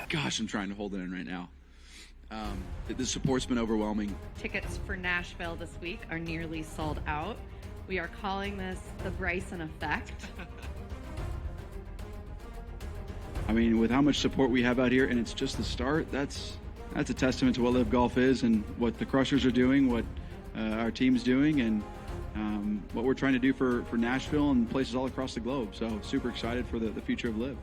Gosh, I'm trying to hold it in right now. The support's been overwhelming. Tickets for Nashville this week are nearly sold out. We are calling this the Bryson effect. I mean, with how much support we have out here, and it's just the start, that's a testament to what Live Golf is and what the Crushers are doing, what our team's doing, and what we're trying to do for Nashville and places all across the globe. So super excited for the future of Live.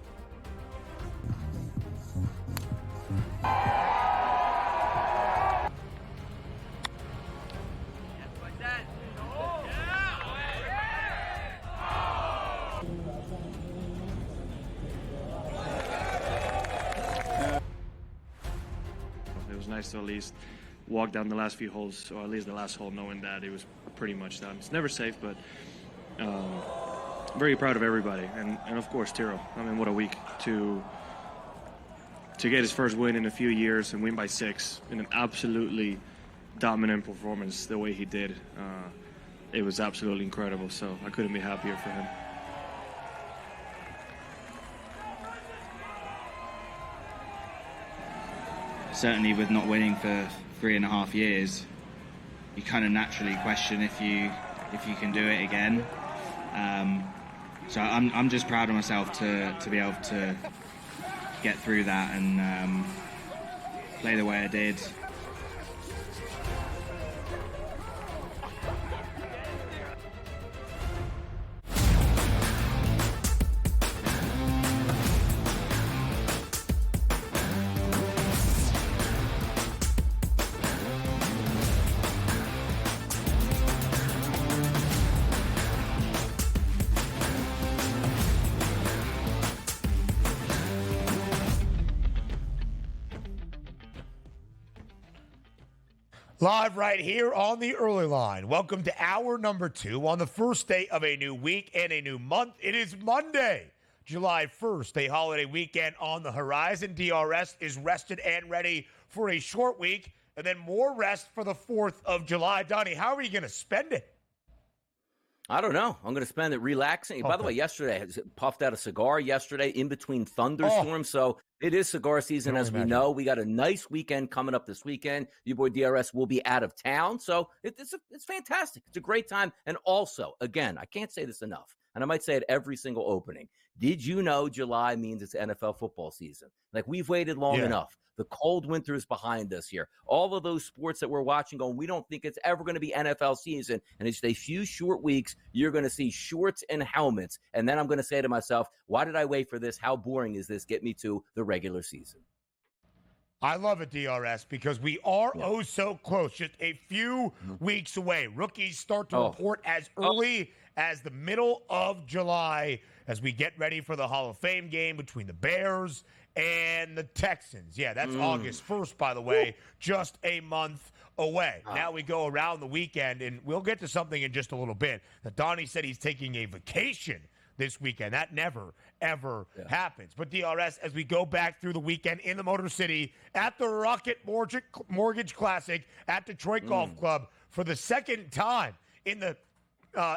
It was nice to at least walk down the last few holes, or at least the last hole, knowing that it was pretty much done. It's never safe, but very proud of everybody, and of course Tiro. I mean, what a week to get his first win in a few years and win by 6 in an absolutely dominant performance the way he did. It was absolutely incredible, so I couldn't be happier for him. Certainly with not winning for 3.5 years, you kind of naturally question if you can do it again. So I'm just proud of myself to be able to get through that and play the way I did. Live right here on the early line. Welcome to hour number 2 on the first day of a new week and a new month. It is Monday, July 1st, a holiday weekend on the horizon. DRS is rested and ready for a short week and then more rest for the 4th of July. Donnie, how are you going to spend it? I don't know. I'm going to spend it relaxing. Okay. By the way, yesterday I puffed out a cigar yesterday in between thunderstorms. So it is cigar season, as we know. We got a nice weekend coming up this weekend. Your boy DRS will be out of town. So it's fantastic. It's a great time. And also, again, I can't say this enough, and I might say it every single opening. Did you know July means it's NFL football season? Like, we've waited long enough. The cold winter is behind us here. All of those sports that we're watching going, we don't think it's ever going to be NFL season. And it's a few short weeks. You're going to see shorts and helmets. And then I'm going to say to myself, why did I wait for this? How boring is this? Get me to the regular season. I love it, DRS, because we are so close, just a few weeks away. Rookies start to report as early as the middle of July as we get ready for the Hall of Fame game between the Bears and the Texans. Yeah, that's August 1st, by the way, just a month away. Now we go around the weekend, and we'll get to something in just a little bit. Now, Donnie said he's taking a vacation this weekend. That never, ever happens. But DRS, as we go back through the weekend in the Motor City at the Rocket Mortgage Classic at Detroit Golf Club for the second time in the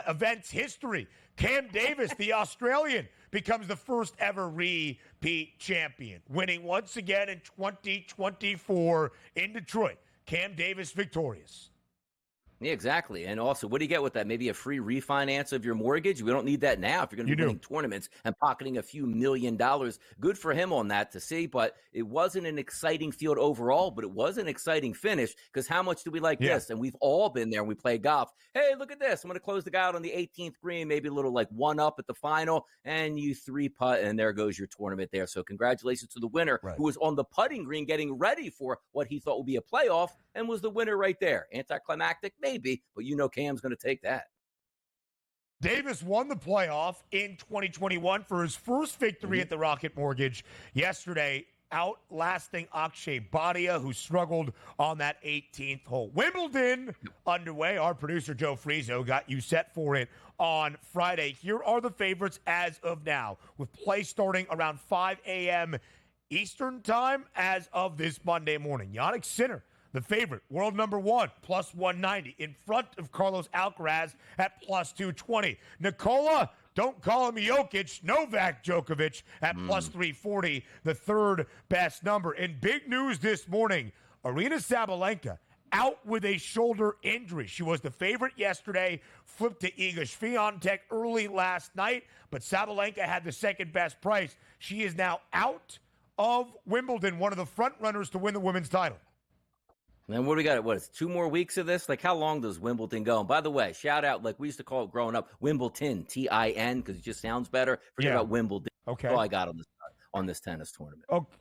event's history, Cam Davis, the Australian, becomes the first ever repeat champion, winning once again in 2024 in Detroit. Cam Davis victorious. Yeah, exactly. And also, what do you get with that? Maybe a free refinance of your mortgage? We don't need that now if you're going to be winning tournaments and pocketing a few $1 million. Good for him on that to see, but it wasn't an exciting field overall, but it was an exciting finish because how much do we like this? And we've all been there when we play golf. Hey, look at this. I'm going to close the guy out on the 18th green, maybe a little like one up at the final, and you 3-putt, and there goes your tournament there. So congratulations to the winner who was on the putting green getting ready for what he thought would be a playoff and was the winner right there. Anticlimactic? Maybe, but you know Cam's going to take that. Davis won the playoff in 2021 for his first victory at the Rocket Mortgage yesterday, outlasting Akshay Bhatia, who struggled on that 18th hole. Wimbledon underway. Our producer, Joe Frizo, got you set for it on Friday. Here are the favorites as of now, with play starting around 5 a.m. Eastern time as of this Monday morning. Jannik Sinner, the favorite, world number 1, plus 190, in front of Carlos Alcaraz at plus 220. Nikola don't call him Jokic, Novak Djokovic at plus 340, the third best number. And big news this morning, Aryna Sabalenka out with a shoulder injury. She was the favorite yesterday, flipped to Iga Swiatek early last night, but Sabalenka had the second best price. She is now out of Wimbledon, one of the front runners to win the women's title. And what do we got? What, it's 2 more weeks of this? Like, how long does Wimbledon go? And by the way, shout out, like we used to call it growing up, Wimbledon, Tin, because it just sounds better. Forget about Wimbledon. Okay. That's all I got on this tennis tournament. Okay.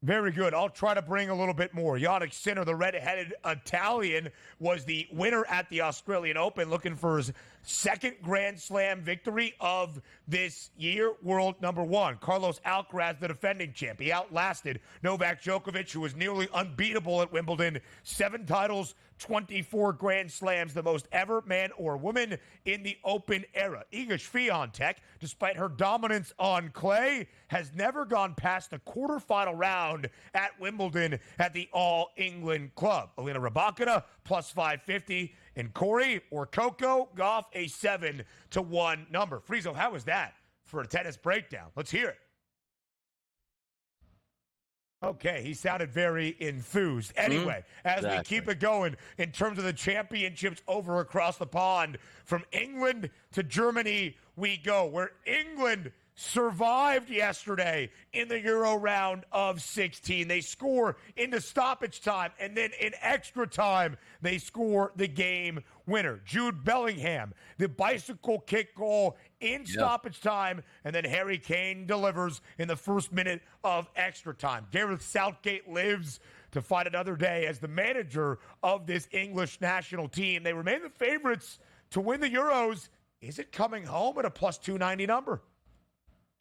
Very good. I'll try to bring a little bit more. Yannick Sinner, the red-headed Italian, was the winner at the Australian Open, looking for his second Grand Slam victory of this year. World number 1. Carlos Alcaraz, the defending champ. He outlasted Novak Djokovic, who was nearly unbeatable at Wimbledon. 7 titles, 24 Grand Slams, the most ever, man or woman, in the Open era. Iga Swiatek, despite her dominance on clay, has never gone past the quarterfinal round at Wimbledon at the All-England Club. Alina Rybakina, plus 550. And Corey or Coco Gauff, a 7-1 number. Friezo, how was that for a tennis breakdown? Let's hear it. Okay, he sounded very enthused. Anyway, as we keep it going, in terms of the championships over across the pond, from England to Germany we go, where England survived yesterday in the Euro round of 16. They score into stoppage time, and then in extra time, they score the game winner. Jude Bellingham, the bicycle kick goal in stoppage time, and then Harry Kane delivers in the first minute of extra time. Gareth Southgate lives to fight another day as the manager of this English national team. They remain the favorites to win the Euros. Is it coming home at a plus 290 number?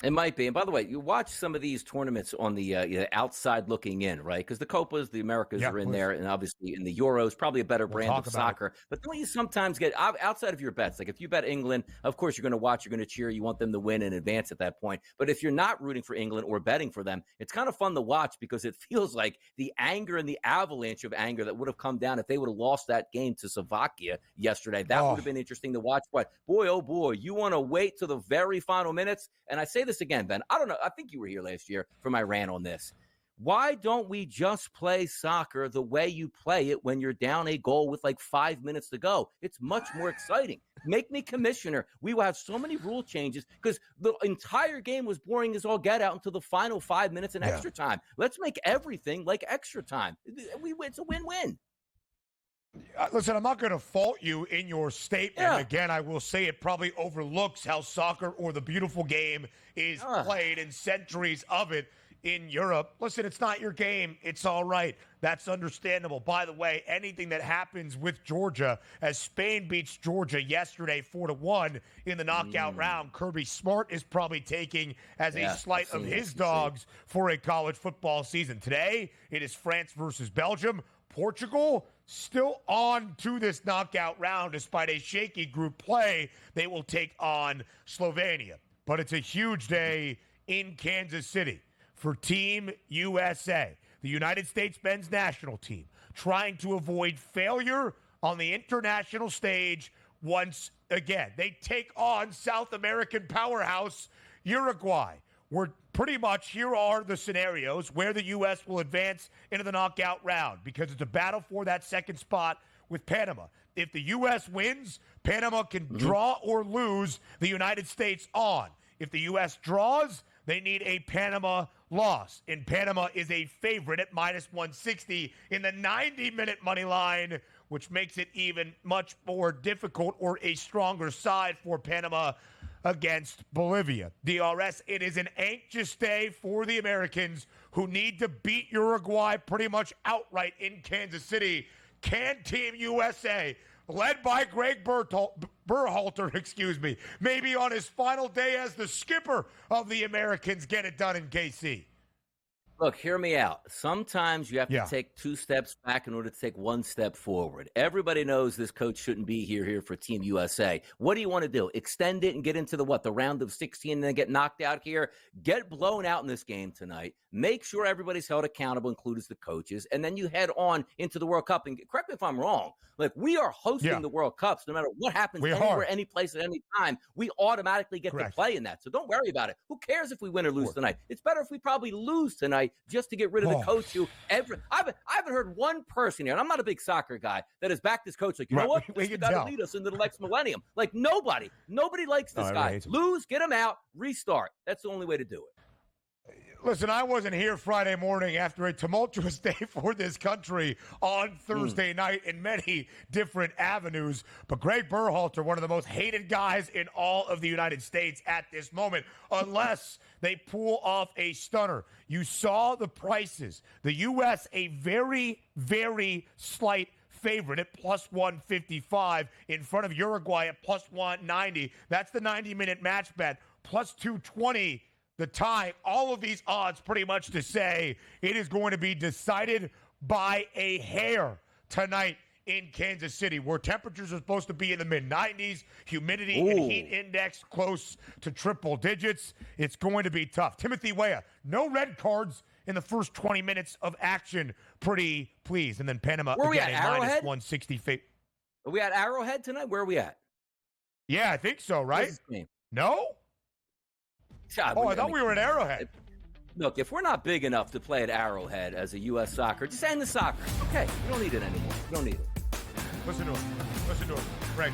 It might be. And by the way, you watch some of these tournaments on the outside looking in, right? Because the Copas, the Americas are in there, and obviously in the Euros, probably a better brand of soccer. But don't you sometimes get outside of your bets? Like if you bet England, of course you're going to watch, you're going to cheer, you want them to win in advance at that point. But if you're not rooting for England or betting for them, it's kind of fun to watch because it feels like the anger and the avalanche of anger that would have come down if they would have lost that game to Slovakia yesterday. That would have been interesting to watch. But boy, oh boy, you want to wait to the very final minutes. And I say this again, Ben. I don't know. I think you were here last year for my rant on this. Why don't we just play soccer the way you play it when you're down a goal with like 5 minutes to go? It's much more exciting. Make me commissioner. We will have so many rule changes because the entire game was boring as all get out until the final 5 minutes in extra time. Let's make everything like extra time. It's a win-win. Listen, I'm not going to fault you in your statement. Again, I will say it probably overlooks how soccer or the beautiful game is played and centuries of it in Europe. Listen, it's not your game. It's all right. That's understandable. By the way, anything that happens with Georgia, as Spain beats Georgia yesterday 4-1 in the knockout round, Kirby Smart is probably taking as a slight of his dogs for a college football season. Today, it is France versus Belgium. Portugal still on to this knockout round despite a shaky group play. They will take on Slovenia. But it's a huge day in Kansas City for Team USA, the United States men's national team, trying to avoid failure on the international stage once again. They take on South American powerhouse Uruguay. We're pretty much, here are the scenarios where the U.S. will advance into the knockout round because it's a battle for that second spot with Panama. If the U.S. wins, Panama can draw or lose the United States on. If the U.S. draws, they need a Panama loss. And Panama is a favorite at minus 160 in the 90-minute money line, which makes it even much more difficult or a stronger side for Panama against Bolivia. DRS, it is an anxious day for the Americans who need to beat Uruguay pretty much outright in Kansas City. Can Team USA, led by Greg Berhalter, maybe on his final day as the skipper of the Americans, get it done in KC? Look, hear me out. Sometimes you have to take 2 steps back in order to take 1 step forward. Everybody knows this coach shouldn't be here for Team USA. What do you want to do? Extend it and get into the round of 16 and then get knocked out here? Get blown out in this game tonight. Make sure everybody's held accountable, including the coaches, and then you head on into the World Cup. And correct me if I'm wrong. Like, we are hosting the World Cups no matter what happens anywhere, any place, at any time. We automatically get to play in that. So don't worry about it. Who cares if we win or lose tonight? It's better if we probably lose tonight just to get rid of the coach who I haven't heard one person here, and I'm not a big soccer guy, that has backed this coach like, you know what? This got to lead us into the next millennium. Like, nobody likes this guy. Lose, get him out, restart. That's the only way to do it. Listen, I wasn't here Friday morning after a tumultuous day for this country on Thursday night in many different avenues. But Greg Berhalter, one of the most hated guys in all of the United States at this moment, unless they pull off a stunner. You saw the prices. The U.S., a very, very slight favorite at plus 155 in front of Uruguay at plus 190. That's the 90-minute match bet. Plus 220 the time. All of these odds pretty much to say it is going to be decided by a hair tonight in Kansas City, where temperatures are supposed to be in the mid-90s, humidity and heat index close to triple digits. It's going to be tough. Timothy Weah, no red cards in the first 20 minutes of action. Pretty pleased. And then Panama again at minus 160. Are we at Arrowhead tonight? Where are we at? Yeah, I think so, right? No? I thought we were at Arrowhead. Look, if we're not big enough to play at Arrowhead as a U.S. soccer, just end the soccer. Okay, we don't need it anymore. We don't need it. Listen to him. Greg.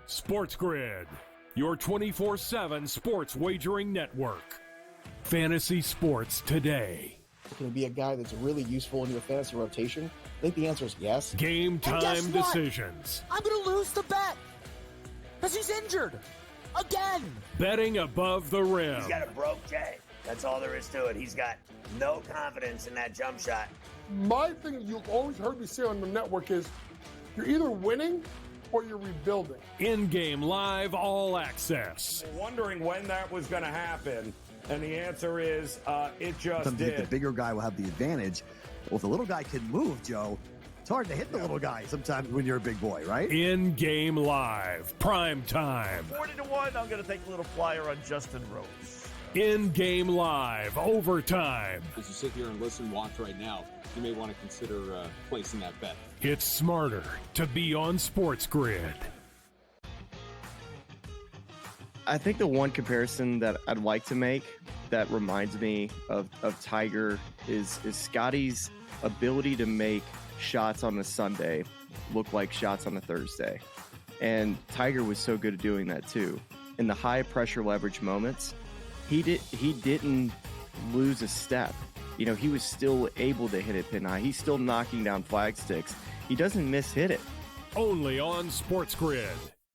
SportsGrid, your 24/7 sports wagering network. Fantasy sports today. Can he be a guy that's really useful in your fantasy rotation? I think the answer is yes. Game time decisions. I'm going to lose the bet because he's injured again. Betting above the rim. He's got a broke J. That's all there is to it. He's got no confidence in that jump shot. My thing you've always heard me say on the network is you're either winning or you're rebuilding. In-game live all access. Wondering when that was going to happen, and the answer is it just did. The bigger guy will have the advantage. Well, if the little guy can move, Joe, it's hard to hit the little guy sometimes when you're a big boy, right? In-game live, prime time. 40-1, I'm going to take a little flyer on Justin Rose. In-game live, overtime. As you sit here and listen, watch right now, you may want to consider placing that bet. It's smarter to be on SportsGrid. I think the one comparison that I'd like to make that reminds me of Tiger is Scotty's ability to make shots on a Sunday look like shots on a Thursday. And Tiger was so good at doing that too. In the high pressure leverage moments, he didn't lose a step. You know, he was still able to hit it pin high. He's still knocking down flag sticks. He doesn't miss-hit it. Only on SportsGrid.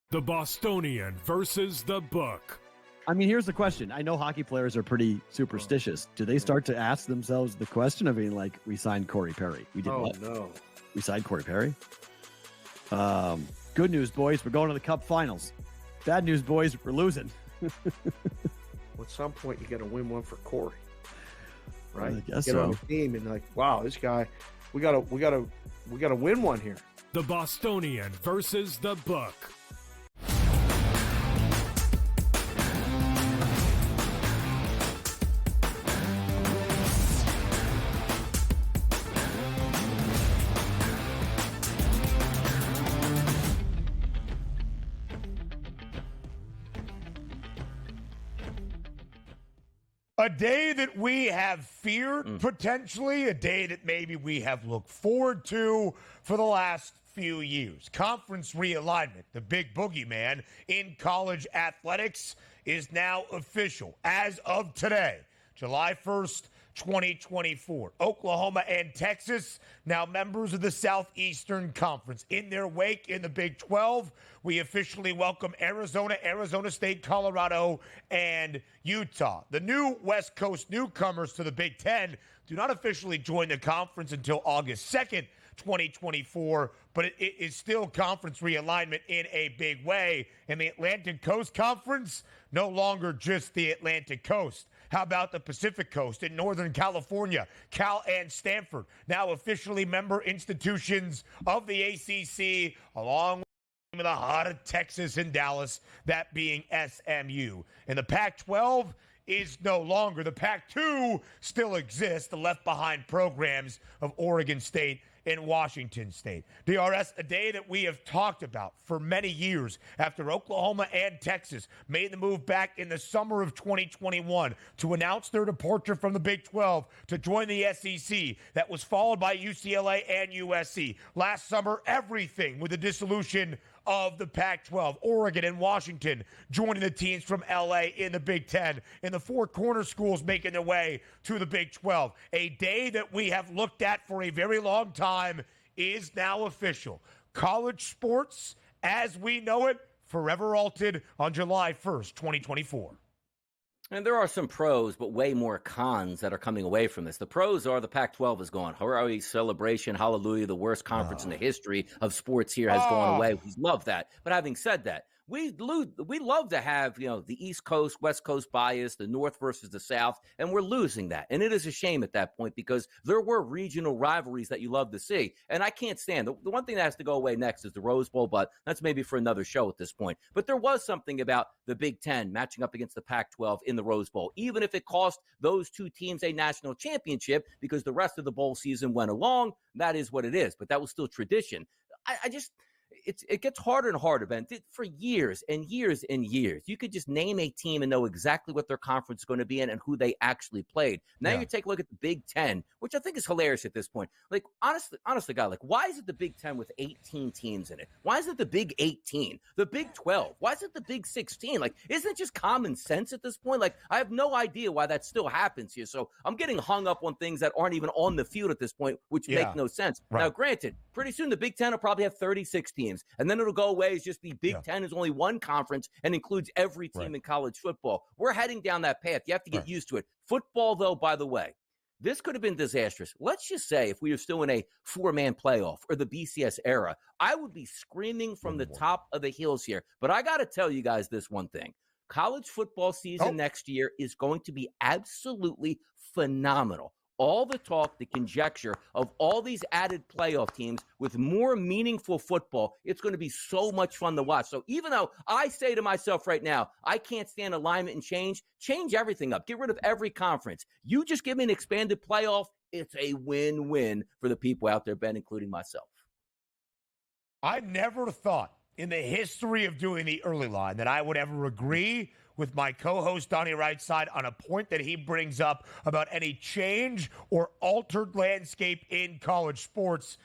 The Bostonian versus the book. I mean, here's the question. I know hockey players are pretty superstitious. Do they start to ask themselves the question of being like, we signed Corey Perry? We did what? No. We signed Corey Perry? Good news, boys. We're going to the Cup Finals. Bad news, boys. We're losing. At some point, you got to win one for Corey. Right? I guess Get on the team and like, wow, this guy, we gotta win one here. The Bostonian versus the book. A day that we have feared, potentially, a day that maybe we have looked forward to for the last few years. Conference realignment, the big boogeyman in college athletics, is now official. As of today, July 1st, 2024. Oklahoma and Texas, now members of the Southeastern Conference. In their wake in the Big 12, we officially welcome Arizona, Arizona State, Colorado, and Utah. The new West Coast newcomers to the Big 10 do not officially join the conference until August 2nd, 2024, but it is still conference realignment in a big way. And the Atlantic Coast Conference, no longer just the Atlantic Coast. How about the Pacific Coast in Northern California? Cal and Stanford, now officially member institutions of the ACC, along with the heart of Texas and Dallas, that being SMU. And the Pac-12 is no longer. The Pac-2 still exists, the left-behind programs of Oregon State and Washington State. DRS, a day that we have talked about for many years after Oklahoma and Texas made the move back in the summer of 2021 to announce their departure from the Big 12 to join the SEC. That was followed by UCLA and USC. Last summer, everything with the dissolution of the Pac-12, Oregon and Washington joining the teams from LA in the Big 10, and the four corner schools making their way to the Big 12. A day that we have looked at for a very long time is now official. College sports, as we know it, forever altered on July 1st, 2024. And there are some pros, but way more cons that are coming away from this. The pros are the Pac-12 is gone. Hooray, celebration, hallelujah, the worst conference in the history of sports here has gone away. We love that. But having said that, we love to have, the East Coast, West Coast bias, the North versus the South, and we're losing that. And it is a shame at that point because there were regional rivalries that you love to see. And I can't stand the one thing that has to go away next is the Rose Bowl, but that's maybe for another show at this point. But there was something about the Big Ten matching up against the Pac-12 in the Rose Bowl, even if it cost those two teams a national championship because the rest of the bowl season went along. That is what it is. But that was still tradition. It gets harder and harder, Ben, for years and years and years. You could just name a team and know exactly what their conference is going to be in and who they actually played. Now you take a look at the Big Ten, which I think is hilarious at this point. Like, honestly, guy, why is it the Big Ten with 18 teams in it? Why is it the Big 18? The Big 12? Why is it the Big 16? Like, isn't it just common sense at this point? Like, I have no idea why that still happens here. So I'm getting hung up on things that aren't even on the field at this point, which make no sense. Right. Now, granted, pretty soon the Big Ten will probably have 36 teams. And then it'll go away as just the Big Ten is only one conference and includes every team in college football. We're heading down that path. You have to get used to it. Football, though, by the way, this could have been disastrous. Let's just say if we were still in a four-man playoff or the BCS era, I would be screaming from the top of the hills here. But I got to tell you guys this one thing. College football season next year is going to be absolutely phenomenal. All the talk, the conjecture of all these added playoff teams with more meaningful football, it's going to be so much fun to watch. So even though I say to myself right now, I can't stand alignment and change everything up. Get rid of every conference. You just give me an expanded playoff. It's a win-win for the people out there, Ben, including myself. I never thought in the history of doing the early line that I would ever agree with my co-host Donnie Rightside on a point that he brings up about any change or altered landscape in college sports.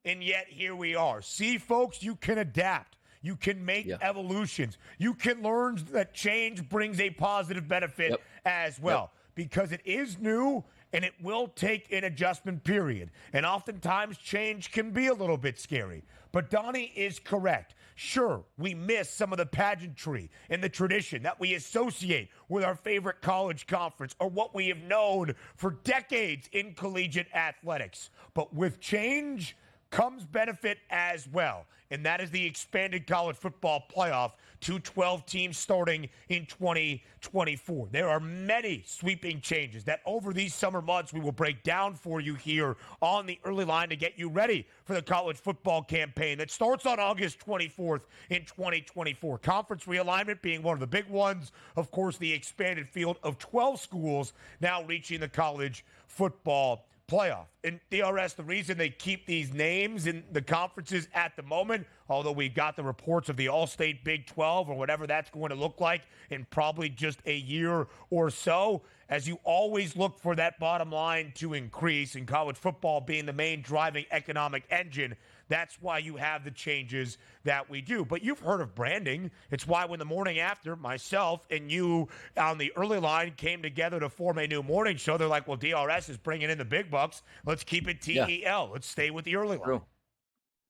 And yet here we are. See, folks, you can adapt. You can make evolutions. You can learn that change brings a positive benefit as well because it is new and it will take an adjustment period. And oftentimes change can be a little bit scary. But Donnie is correct. Sure, we miss some of the pageantry and the tradition that we associate with our favorite college conference or what we have known for decades in collegiate athletics. But with change comes benefit as well, and that is the expanded college football playoff to 12 teams starting in 2024. There are many sweeping changes that over these summer months we will break down for you here on the early line to get you ready for the college football campaign that starts on August 24th in 2024. Conference realignment being one of the big ones. Of course, the expanded field of 12 schools now reaching the college football playoff. And DRS, the reason they keep these names in the conferences at the moment, although we've got the reports of the All-State Big 12 or whatever that's going to look like in probably just a year or so, as you always look for that bottom line to increase, and college football being the main driving economic engine, That's why you have the changes that we do. But you've heard of branding. It's why when the morning after, myself and you on the early line came together to form a new morning show, they're like, well, DRS is bringing in the big bucks. Let's keep it TEL. Let's stay with the early line. True.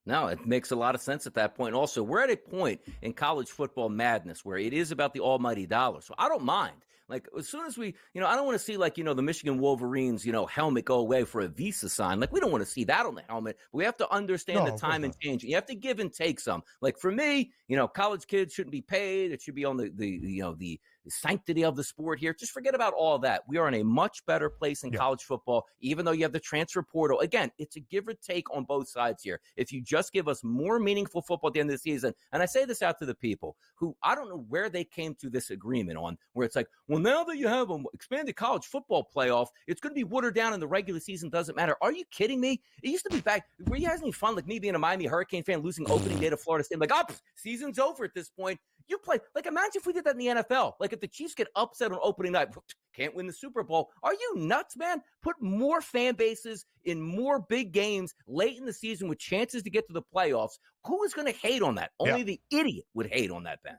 No, it makes a lot of sense at that point. Also, we're at a point in college football madness where it is about the almighty dollar. So I don't mind. Like, as soon as we, I don't want to see, like, the Michigan Wolverines, helmet go away for a Visa sign. Like, we don't want to see that on the helmet. But we have to understand the time and change. You have to give and take some. Like, for me, college kids shouldn't be paid. It should be on the sanctity of the sport here. Just forget about all that. We are in a much better place in college football, even though you have the transfer portal. Again, it's a give or take on both sides here. If you just give us more meaningful football at the end of the season, and I say this out to the people who I don't know where they came to this agreement on, where it's like, well, now that you have an expanded college football playoff, it's going to be watered down and the regular season doesn't matter. Are you kidding me? It used to be back. Were you having any fun, like me being a Miami Hurricane fan, losing opening day to Florida State? Like, season's over at this point. You play, like, imagine if we did that in the NFL. Like, if the Chiefs get upset on opening night, can't win the Super Bowl. Are you nuts, man? Put more fan bases in more big games late in the season with chances to get to the playoffs. Who is going to hate on that? Only the idiot would hate on that, Ben.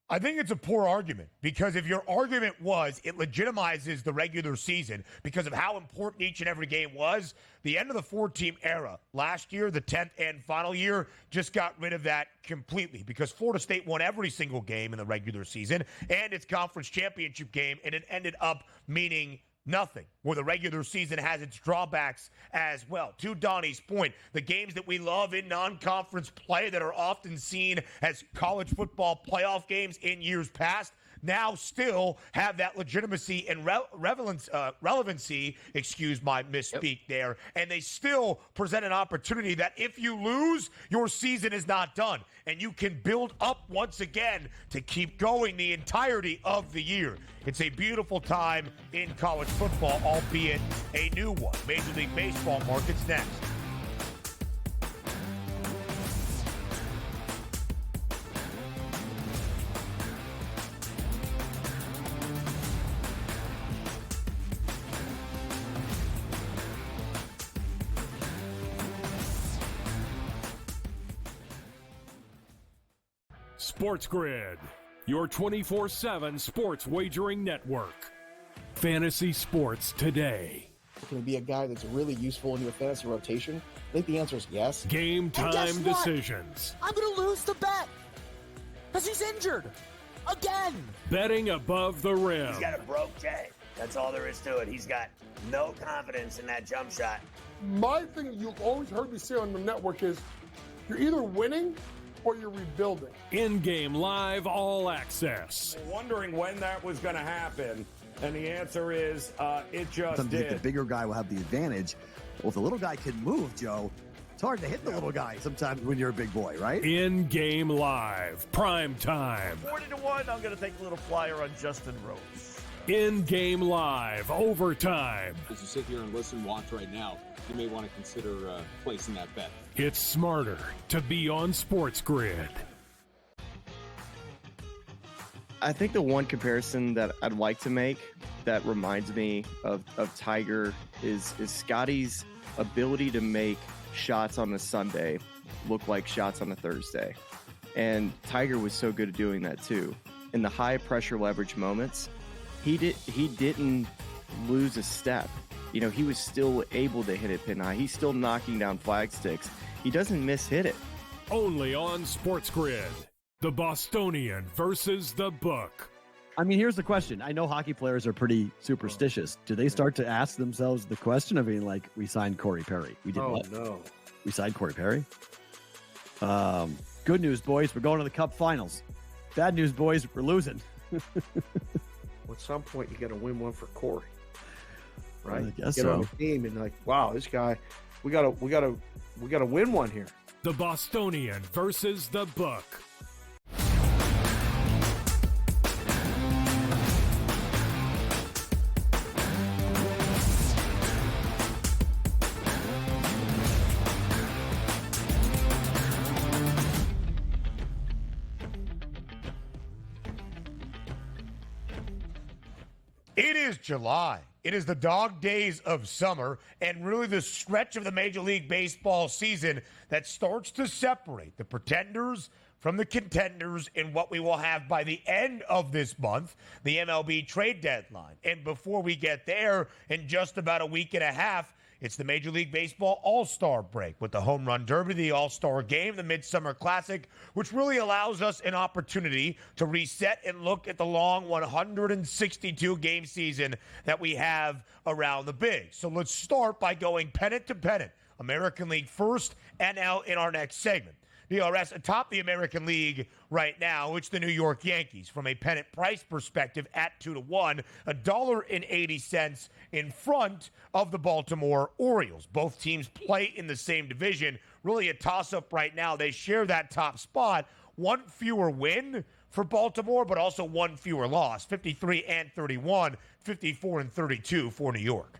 I think it's a poor argument, because if your argument was it legitimizes the regular season because of how important each and every game was, the end of the 4-team era last year, the 10th and final year, just got rid of that completely, because Florida State won every single game in the regular season and its conference championship game, and it ended up meaning nothing, where the regular season has its drawbacks as well. To Donnie's point, the games that we love in non-conference play that are often seen as college football playoff games in years past now still have that legitimacy and relevancy, excuse my misspeak there, and they still present an opportunity that if you lose, your season is not done, and you can build up once again to keep going the entirety of the year. It's a beautiful time in college football, albeit a new one. Major League Baseball markets next. SportsGrid, your 24/7 sports wagering network. Fantasy sports today. Can he be a guy that's really useful in your fantasy rotation? I think the answer is yes. Game time decisions. I'm going to lose the bet because he's injured again. Betting above the rim. He's got a broke J. That's all there is to it. He's got no confidence in that jump shot. My thing you've always heard me say on the network is you're either winning or you're rebuilding. In-game live, all access. Wondering when that was going to happen, and the answer is it just Sometimes did. the bigger guy will have the advantage. Well, if the little guy can move, Joe, it's hard to hit the little guy sometimes when you're a big boy, right? In-game live, prime time. 40-1, I'm going to take a little flyer on Justin Rose. In-game live, overtime. As you sit here and listen, watch right now, you may want to consider placing that bet. It's smarter to be on SportsGrid. I think the one comparison that I'd like to make that reminds me of Tiger is Scotty's ability to make shots on a Sunday look like shots on a Thursday. And Tiger was so good at doing that too. In the high pressure leverage moments, he didn't lose a step. He was still able to hit it pin high. He's still knocking down flag sticks. He doesn't miss-hit it. Only on SportsGrid. The Bostonian versus the book. I mean, here's the question. I know hockey players are pretty superstitious. Do they start to ask themselves the question of being like, we signed Corey Perry? We did what? No. We signed Corey Perry? Good news, boys. We're going to the Cup Finals. Bad news, boys. We're losing. At some point, you got to win one for Corey. Right? I guess Get so. on the team and like, wow, this guy, we gotta win one here. The Bostonian versus the book. It is July. It is the dog days of summer and really the stretch of the Major League Baseball season that starts to separate the pretenders from the contenders in what we will have by the end of this month, the MLB trade deadline. And before we get there, in just about a week and a half, it's the Major League Baseball All-Star break with the Home Run Derby, the All-Star Game, the Midsummer Classic, which really allows us an opportunity to reset and look at the long 162-game season that we have around the Big. So let's start by going pennant to pennant. American League first, NL in our next segment. DRS atop the American League right now, it's the New York Yankees from a pennant price perspective at 2-1, $1.80 in front of the Baltimore Orioles. Both teams play in the same division. Really a toss-up right now. They share that top spot. One fewer win for Baltimore, but also one fewer loss. 53-31, 54-32 for New York.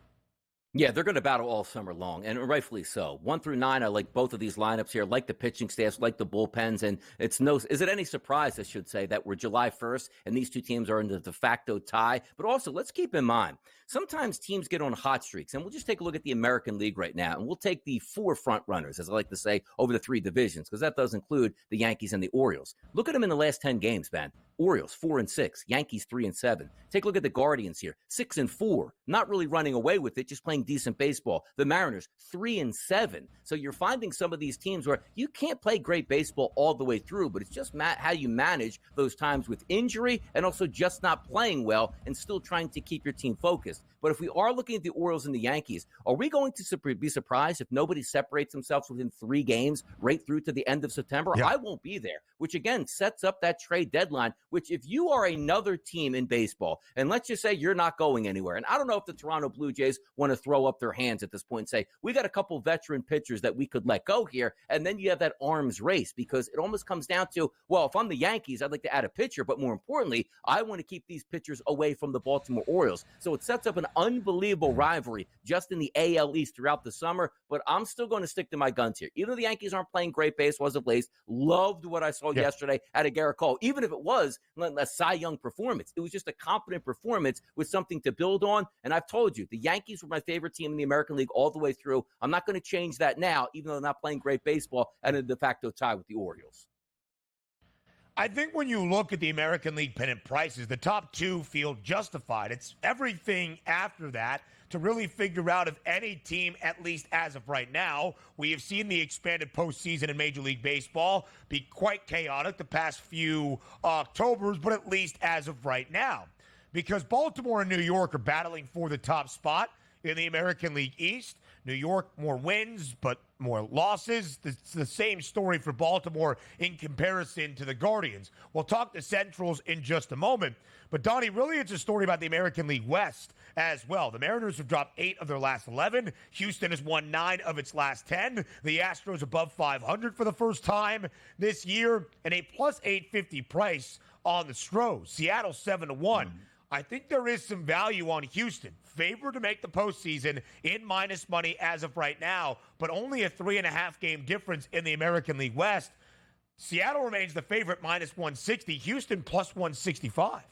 Yeah, they're going to battle all summer long, and rightfully so. 1 through 9, I like both of these lineups here, like the pitching staffs, like the bullpens, and is it any surprise, I should say, that we're July 1st and these two teams are in the de facto tie? But also, let's keep in mind, sometimes teams get on hot streaks, and we'll just take a look at the American League right now, and we'll take the 4 front runners, as I like to say, over the 3 divisions, because that does include the Yankees and the Orioles. Look at them in the last 10 games, man. Orioles 4-6, Yankees 3-7. Take a look at the Guardians here, 6-4, not really running away with it, just playing decent baseball. The Mariners 3-7. So you're finding some of these teams where you can't play great baseball all the way through, but it's just how you manage those times with injury and also just not playing well and still trying to keep your team focused. But if we are looking at the Orioles and the Yankees, are we going to be surprised if nobody separates themselves within 3 games right through to the end of September? Yeah. I won't be there, which again sets up that trade deadline, which if you are another team in baseball, and let's just say you're not going anywhere, and I don't know if the Toronto Blue Jays want to throw up their hands at this point and say, we got a couple veteran pitchers that we could let go here, and then you have that arms race, because it almost comes down to, well, if I'm the Yankees, I'd like to add a pitcher, but more importantly, I want to keep these pitchers away from the Baltimore Orioles. So it sets up an unbelievable rivalry just in the AL East throughout the summer, but I'm still going to stick to my guns here. Even though the Yankees aren't playing great baseball as of late, loved what I saw yesterday out of Garrett Cole, even if it was a Cy Young performance. It was just a competent performance with something to build on, and I've told you, the Yankees were my favorite team in the American League all the way through. I'm not going to change that now, even though they're not playing great baseball and a de facto tie with the Orioles. I think when you look at the American League pennant prices, the top 2 feel justified. It's everything after that to really figure out if any team, at least as of right now, we have seen the expanded postseason in Major League Baseball be quite chaotic the past few Octobers, but at least as of right now. Because Baltimore and New York are battling for the top spot in the American League East. New York, more wins, but more losses. It's the same story for Baltimore in comparison to the Guardians. We'll talk the Centrals in just a moment. But, Donnie, really it's a story about the American League West as well. The Mariners have dropped 8 of their last 11. Houston has won 9 of its last 10. The Astros above 500 for the first time this year, and a plus 850 price on the Stros. Seattle 7-1. I think there is some value on Houston. Favored to make the postseason in minus money as of right now, but only a 3.5 game difference in the American League West. Seattle remains the favorite, minus 160. Houston plus 165.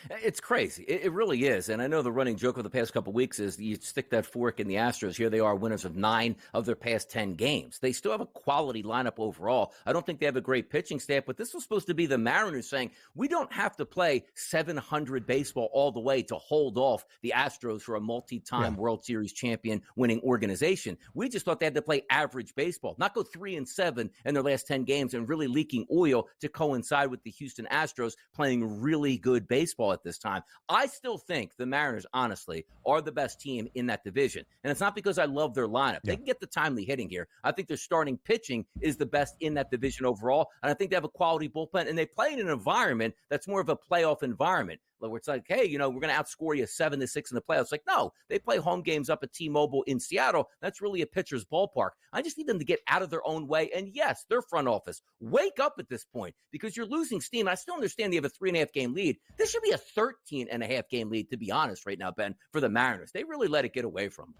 It's crazy. It really is. And I know the running joke of the past couple of weeks is you stick that fork in the Astros. Here they are, winners of 9 of their past 10 games. They still have a quality lineup overall. I don't think they have a great pitching staff, but this was supposed to be the Mariners saying, we don't have to play 700 baseball all the way to hold off the Astros for a multi-time World Series champion winning organization. We just thought they had to play average baseball, not go 3-7 in their last 10 games and really leaking oil to coincide with the Houston Astros playing really good baseball at this time. I still think the Mariners, honestly, are the best team in that division. And it's not because I love their lineup. They can get the timely hitting here. I think their starting pitching is the best in that division overall. And I think they have a quality bullpen. And they play in an environment that's more of a playoff environment, where it's like, hey, we're going to outscore you 7-6 in the playoffs. Like, no, they play home games up at T-Mobile in Seattle. That's really a pitcher's ballpark. I just need them to get out of their own way. And yes, their front office, wake up at this point, because you're losing steam. I still understand they have a 3.5 game lead. This should be a 13.5 game lead, to be honest, right now, Ben, for the Mariners. They really let it get away from them.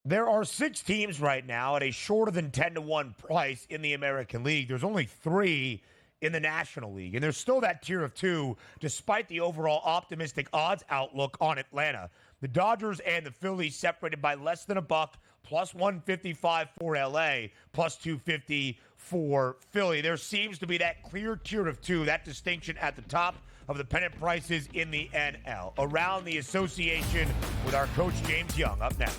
There are 6 teams right now at a shorter than 10-1 price in the American League. There's only 3 in the National League. And there's still that tier of 2, despite the overall optimistic odds outlook on Atlanta. The Dodgers and the Phillies separated by less than $1, plus 155 for LA, plus 250 for Philly. There seems to be that clear tier of 2, that distinction at the top of the pennant prices in the NL. Around the association with our coach James Young up next.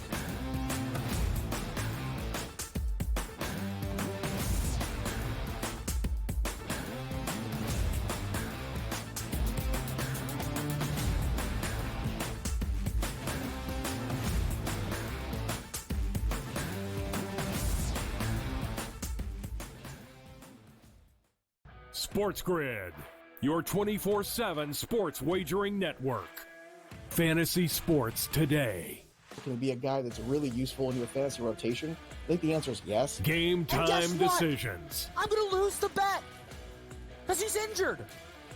SportsGrid, your 24/7 sports wagering network. Fantasy sports today. Can he be a guy that's really useful in your fantasy rotation? I think the answer is yes. Game time decisions. I'm going to lose the bet because he's injured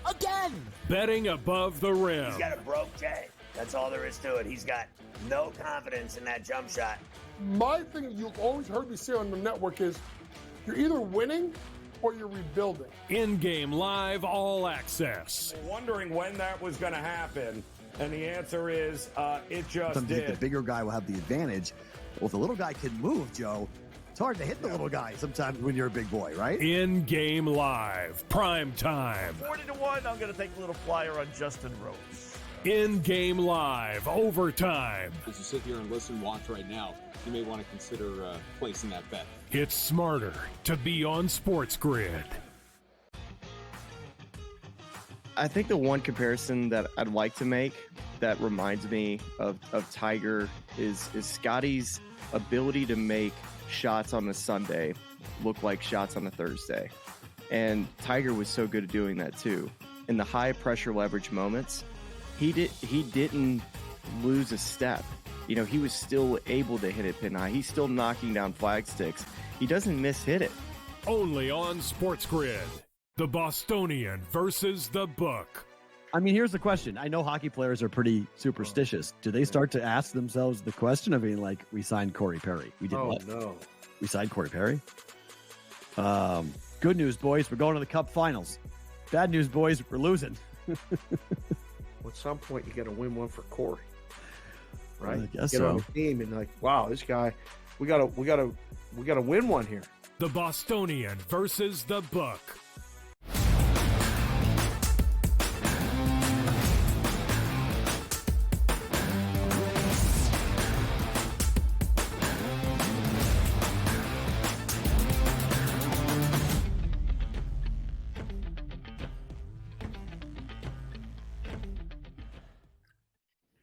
again. Betting above the rim. He's got a broke J. That's all there is to it. He's got no confidence in that jump shot. My thing you've always heard me say on the network is you're either winning or you're rebuilding. In-game live all access. Wondering when that was going to happen, and the answer is it just Sometimes did. the bigger guy will have the advantage. Well, if the little guy can move, Joe, it's hard to hit the little guy sometimes when you're a big boy, right? In-game live, prime time. 40-1, I'm going to take a little flyer on Justin Rose. In-game live, overtime. As you sit here and listen, watch right now, you may want to consider placing that bet. It's smarter to be on SportsGrid. I think the one comparison that I'd like to make that reminds me of Tiger is Scotty's ability to make shots on a Sunday look like shots on a Thursday. And Tiger was so good at doing that too. In the high pressure leverage moments, he didn't lose a step. You know, he was still able to hit it pin high. He's still knocking down flag sticks. He doesn't miss-hit it. Only on SportsGrid. The Bostonian versus the book. I mean, here's the question. I know hockey players are pretty superstitious. Do they start to ask themselves the question of being like, we signed Corey Perry? We did what? No. We signed Corey Perry? Good news, boys. We're going to the Cup Finals. Bad news, boys. We're losing. At some point, you got to win one for Corey, right? I guess Get on so. the team and like, wow, this guy, we gotta win one here. The Bostonian versus the book.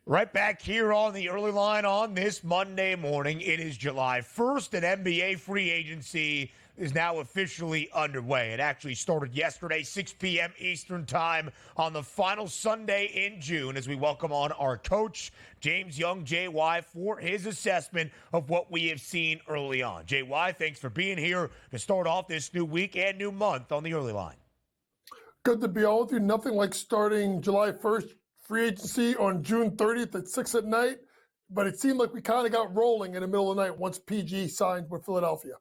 Right back here on the early line on this Monday morning. It is July 1st, and NBA free agency is now officially underway. It actually started yesterday, 6 p.m. Eastern time on the final Sunday in June as we welcome on our coach, James Young, JY, for his assessment of what we have seen early on. JY, thanks for being here to start off this new week and new month on the early line. Good to be on with you. Nothing like starting July 1st free agency on June 30th at 6 at night, but it seemed like we kind of got rolling in the middle of the night once PG signed with Philadelphia.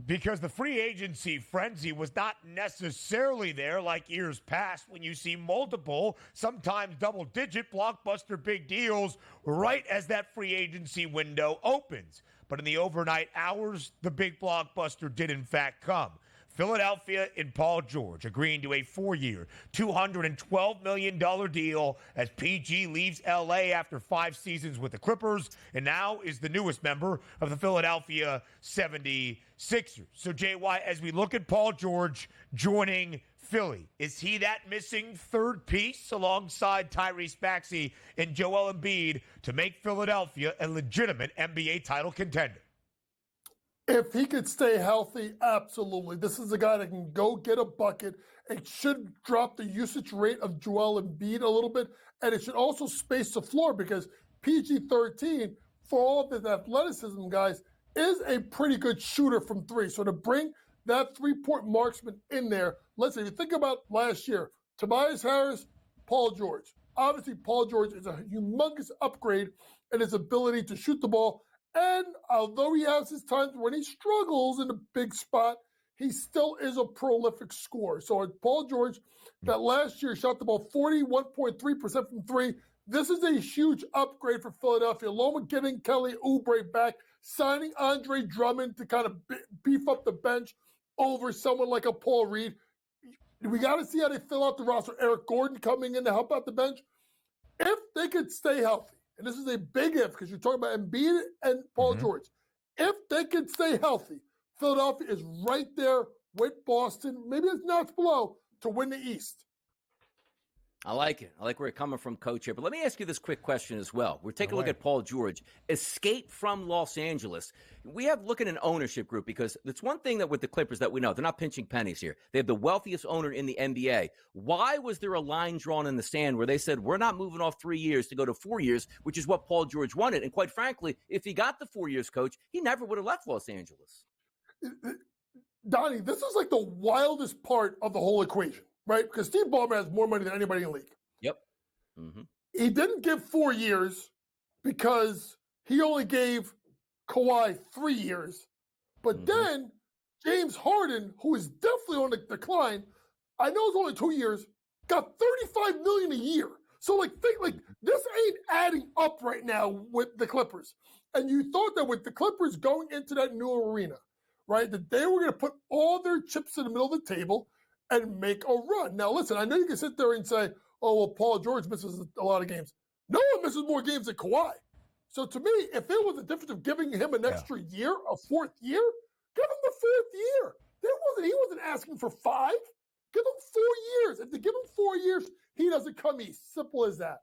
Because the free agency frenzy was not necessarily there like years past when you see multiple, sometimes double-digit blockbuster big deals right as that free agency window opens. But in the overnight hours, the big blockbuster did in fact come. Philadelphia and Paul George agreeing to a 4-year, $212 million deal as PG leaves L.A. after 5 seasons with the Clippers and now is the newest member of the Philadelphia 76ers. So, JY, as we look at Paul George joining Philly, is he that missing third piece alongside Tyrese Maxey and Joel Embiid to make Philadelphia a legitimate NBA title contender? If he could stay healthy, absolutely. This is a guy that can go get a bucket. It should drop the usage rate of Joel Embiid a little bit, and it should also space the floor because PG-13, for all of his athleticism, guys, is a pretty good shooter from 3. So to bring that 3-point marksman in there, let's say, if you think about last year, Tobias Harris, Paul George. Obviously, Paul George is a humongous upgrade in his ability to shoot the ball. And although he has his times when he struggles in a big spot, he still is a prolific scorer. So Paul George, that last year shot the ball 41.3% from three. This is a huge upgrade for Philadelphia, along with getting Kelly Oubre back, signing Andre Drummond to kind of beef up the bench over someone like a Paul Reed. We got to see how they fill out the roster. Eric Gordon coming in to help out the bench. If they could stay healthy, and this is a big if because you're talking about Embiid and Paul George, if they could stay healthy, Philadelphia is right there with Boston, maybe it's notch below, to win the East. I like it. I like where you're coming from, Coach, here. But let me ask you this quick question as well. We're taking a look at Paul George. Escape from Los Angeles. We have look at an ownership group because it's one thing that with the Clippers that we know, they're not pinching pennies here. They have the wealthiest owner in the NBA. Why was there a line drawn in the sand where they said, we're not moving off 3 years to go to 4 years, which is what Paul George wanted? And quite frankly, if he got the 4 years, Coach, he never would have left Los Angeles. Donnie, this is like the wildest part of the whole equation, right? Because Steve Ballmer has more money than anybody in the league. Yep. Mm-hmm. He didn't give 4 years because he only gave Kawhi 3 years. But then James Harden, who is definitely on the decline, I know it's only 2 years, got $35 million a year. So think this ain't adding up right now with the Clippers. And you thought that with the Clippers going into that new arena, right, that they were going to put all their chips in the middle of the table and make a run. Now, listen, I know you can sit there and say, oh, well, Paul George misses a lot of games. No one misses more games than Kawhi. So to me, if it was the difference of giving him an extra year, a fourth year, give him the fourth year. He wasn't asking for 5. Give him 4 years. If they give him 4 years, he doesn't come east. Simple as that.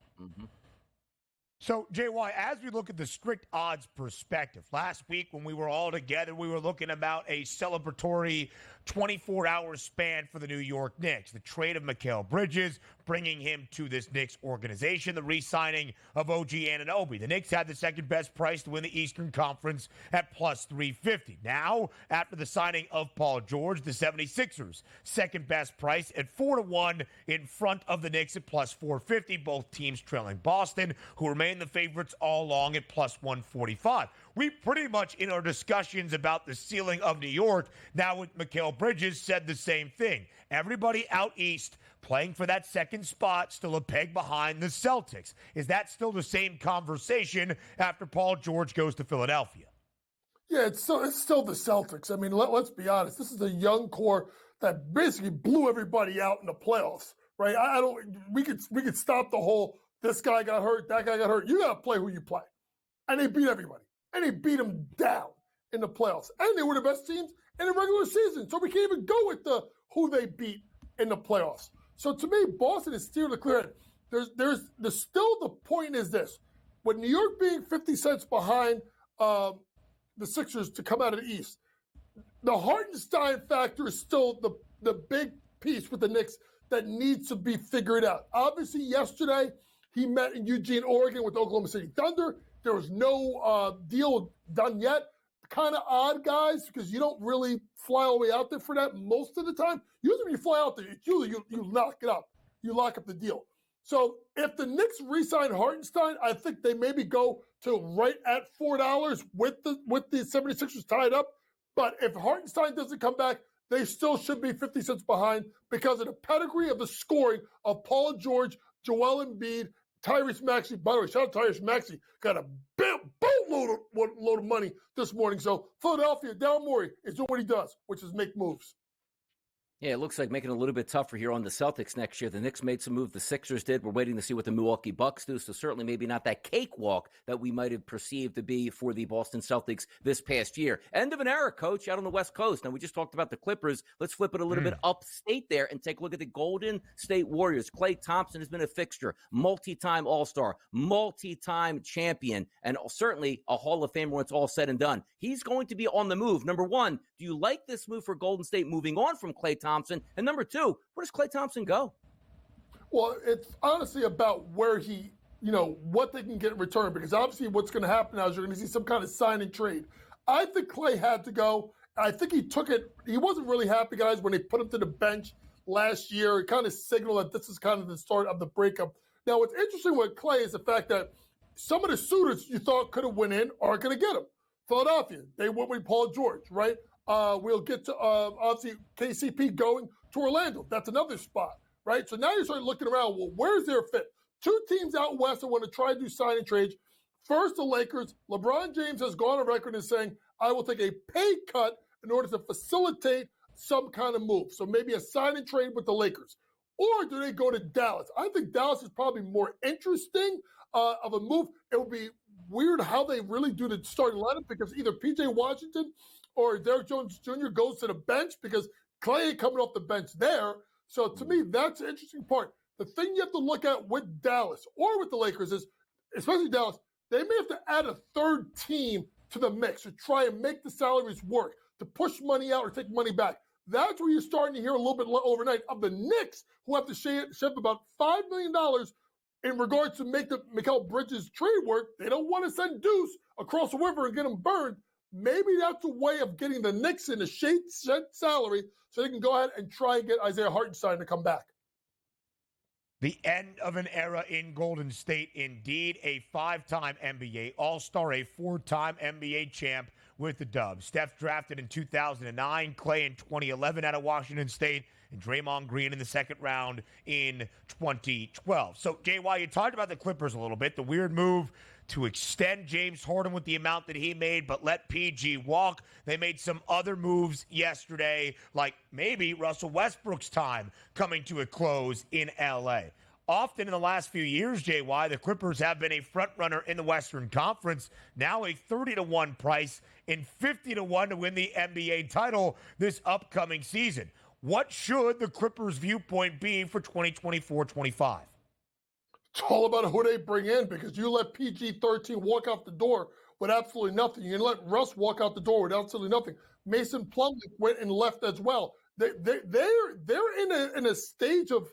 So, JY, as we look at the strict odds perspective, last week when we were all together, we were looking about a celebratory 24-hour span for the New York Knicks. The trade of Mikal Bridges, bringing him to this Knicks organization, the re-signing of OG Anunoby. The Knicks had the second best price to win the Eastern Conference at plus 350. Now, after the signing of Paul George, the 76ers, second best price at 4-1 in front of the Knicks at plus 450. Both teams trailing Boston, who remain the favorites all along at plus 145. We pretty much, in our discussions about the ceiling of New York, now with Mikal Bridges, said the same thing. Everybody out east playing for that second spot, still a peg behind the Celtics. Is that still the same conversation after Paul George goes to Philadelphia? Yeah, it's still the Celtics. I mean, let's be honest. This is a young core that basically blew everybody out in the playoffs, right? We could stop the whole, this guy got hurt, that guy got hurt. You got to play who you play. And they beat everybody. And they beat them down in the playoffs. And they were the best teams in the regular season. So we can't even go with who they beat in the playoffs. So to me, Boston is still the clear. There's still the point is this. With New York being 50 cents behind the Sixers to come out of the East, the Hartenstein factor is still the big piece with the Knicks that needs to be figured out. Obviously, yesterday, he met in Eugene, Oregon with Oklahoma City Thunder. There was no deal done yet. Kind of odd, guys, because you don't really fly all the way out there for that most of the time. Usually when you fly out there, you lock it up. You lock up the deal. So if the Knicks re-sign Hartenstein, I think they maybe go to right at $4 with the 76ers tied up. But if Hartenstein doesn't come back, they still should be 50 cents behind because of the pedigree of the scoring of Paul George, Joel Embiid, Tyrese Maxey. By the way, shout out to Tyrese Maxey. Got a boatload of money this morning. So Philadelphia, Daryl Morey is doing what he does, which is make moves. Yeah, it looks like making it a little bit tougher here on the Celtics next year. The Knicks made some move. The Sixers did. We're waiting to see what the Milwaukee Bucks do. So certainly maybe not that cakewalk that we might have perceived to be for the Boston Celtics this past year. End of an era, Coach, out on the West Coast. Now, we just talked about the Clippers. Let's flip it a little bit upstate there and take a look at the Golden State Warriors. Klay Thompson has been a fixture, multi-time All-Star, multi-time champion, and certainly a Hall of Famer when it's all said and done. He's going to be on the move. Number one, do you like this move for Golden State moving on from Klay Thompson? And number two, where does Klay Thompson go? Well, it's honestly about where what they can get in return, because obviously what's going to happen now is you're going to see some kind of sign and trade. I think Klay had to go. I think he took it. He wasn't really happy, guys, when they put him to the bench last year. It kind of signaled that this is kind of the start of the breakup. Now, what's interesting with Klay is the fact that some of the suitors you thought could have went in aren't going to get him. Philadelphia, they went with Paul George, right? We'll get to obviously KCP going to Orlando. That's another spot, right? So now you start looking around. Well, where's their fit? Two teams out west that want to try to do sign and trades. First, the Lakers. LeBron James has gone on record as saying, I will take a pay cut in order to facilitate some kind of move. So maybe a sign and trade with the Lakers. Or do they go to Dallas? I think Dallas is probably more interesting of a move. It would be weird how they really do the starting lineup because either P.J. Washington or Derrick Jones Jr. goes to the bench because Clay ain't coming off the bench there. So to me, that's the interesting part. The thing you have to look at with Dallas or with the Lakers is, especially Dallas, they may have to add a third team to the mix to try and make the salaries work, to push money out or take money back. That's where you're starting to hear a little bit overnight of the Knicks, who have to ship about $5 million in regards to make the Mikal Bridges trade work. They don't want to send Deuce across the river and get him burned. Maybe that's a way of getting the Knicks in a set salary so they can go ahead and try and get Isaiah Hartenstein to come back. The end of an era in Golden State, indeed. A 5-time NBA All-Star, a 4-time NBA champ with the Dubs. Steph drafted in 2009, Clay in 2011 out of Washington State, and Draymond Green in the second round in 2012. So, JY, you talked about the Clippers a little bit, the weird move to extend James Harden with the amount that he made, but let PG walk. They made some other moves yesterday, like maybe Russell Westbrook's time coming to a close in L.A. Often in the last few years, JY, the Clippers have been a front runner in the Western Conference, now a 30-1 price and 50-1 to win the NBA title this upcoming season. What should the Clippers' viewpoint be for 2024-25? It's all about who they bring in because you let PG-13 walk out the door with absolutely nothing. You let Russ walk out the door with absolutely nothing. Mason Plumlee went and left as well. They're in a stage of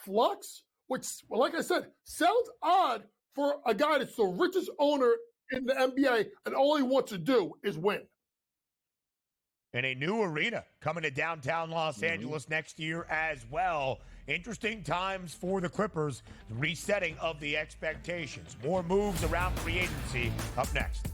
flux, which, like I said, sounds odd for a guy that's the richest owner in the NBA and all he wants to do is win. And a new arena coming to downtown Los Angeles next year as well. Interesting times for the Clippers, resetting of the expectations. More moves around free agency up next.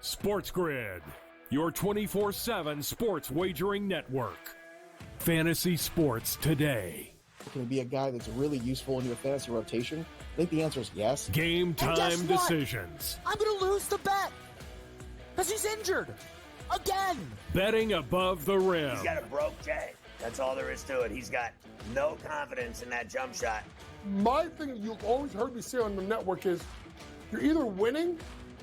SportsGrid, your 24/7 sports wagering network. Fantasy sports today. Can he be a guy that's really useful in your fantasy rotation? I think the answer is yes. Game time decisions. I'm going to lose the bet because he's injured again. Betting above the rim. He's got a broke J. That's all there is to it. He's got no confidence in that jump shot. My thing you've always heard me say on the network is you're either winning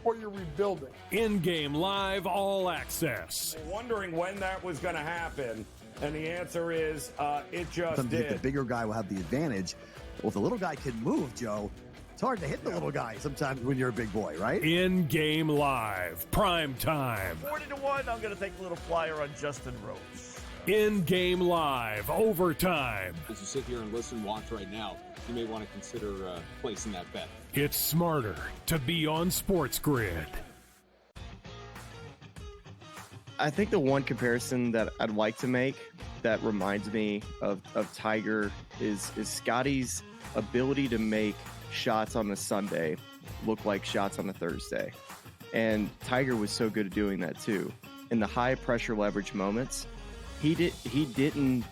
or you're rebuilding. In-game live all access. Wondering when that was going to happen, and the answer is it just Sometimes did. the bigger guy will have the advantage. Well, if the little guy can move, Joe, it's hard to hit the little guy sometimes when you're a big boy, right? In-game live, prime time. 40-1, I'm going to take a little flyer on Justin Rose. In-game live, overtime. As you sit here and listen, watch right now, you may want to consider placing that bet. It's smarter to be on SportsGrid. I think the one comparison that I'd like to make that reminds me of Tiger is Scotty's ability to make shots on a Sunday look like shots on a Thursday. And Tiger was so good at doing that too. In the high pressure leverage moments, he didn't